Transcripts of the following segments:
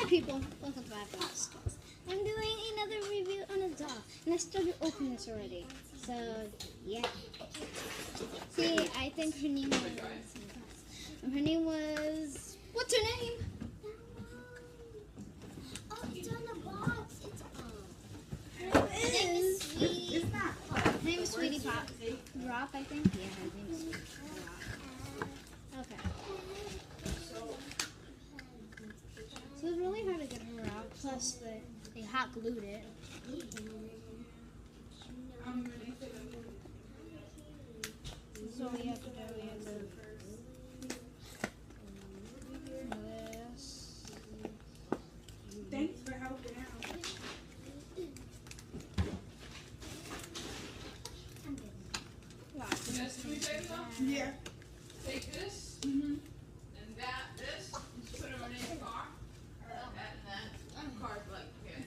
people, welcome to my podcast. I'm doing another review on a doll, and I started opening this already. So, yeah. See, I think her name was, what's her name? Oh, it's on the box. It's Her name is Sweetie Pop. Drop, I think? Yeah, her name is Sweetie Drop. Okay. So it was really hard to get her out, plus they hot glued it. So we have to do this. Thanks for helping out. Yeah. Take this, Mhm. and this, just put them in the car, that and that, car's like, here.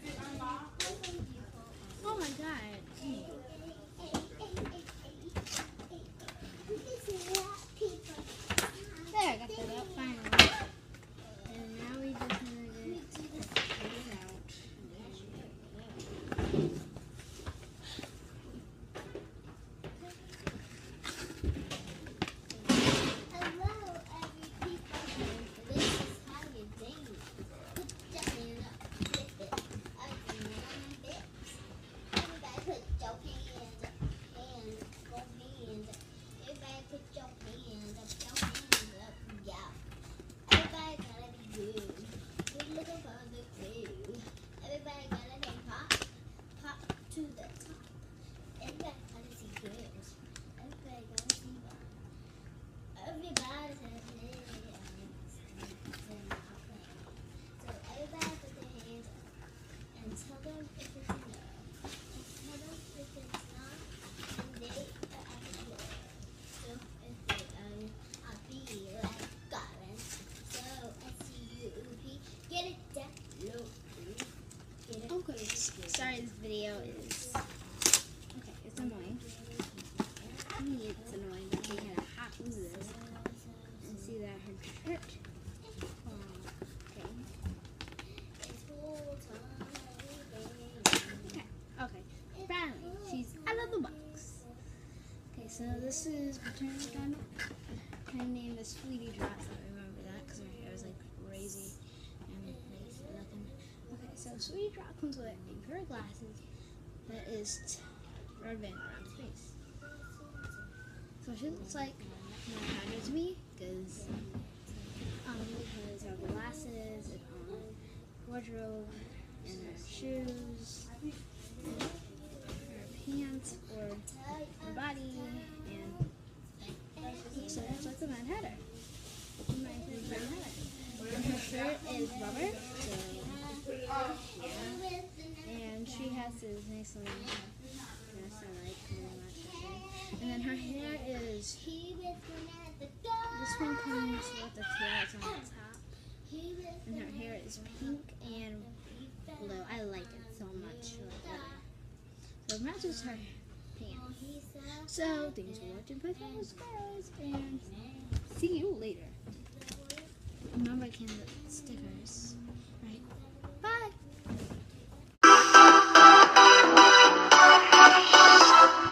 Oh my god. There, I got that out finally. And now we just need to get it out. Hello, every people. This is how you dance. Put your hand up, flip it. I do it on my hips. Everybody put your hands up, hands up, go hands up. Everybody put your hands up, yeah. Everybody gotta be good. We're looking for the crew. Everybody gotta be pop, pop to the top. Everybody gotta see girls. Everybody gotta see boys. Everybody says so everybody put their hands up and tell them if it's enough. And tell them if it's not, and they are acting good. So if they I'll be like Garland. So S-U-P, get it down low. Get it. Okay, sorry this video is, okay, it's annoying. To me it's annoying that they had to hot glue this and see that her shirt. Okay. It's full time. Okay, finally, she's out of the box. Okay, so this is Return Gun. Her name is Sweetie Drop, so I remember that because her hair is like crazy and nice looking. Okay, so Sweetie Drop comes with a pair of glasses that is rubber band around her face. So she looks like my partner to me because her glasses and wardrobe and her shoes, her pants, or her body, and so that's like the Mad Hatter. And her shirt is rubber, so yeah. And she has this nice little dress I like very much. And then her hair is, this one comes with the tails on the top. And her hair is pink and blue. I like it so much. So it matches her pants. So thanks for watching Podcast Girls, and see you later. Remember, I can stickers, right?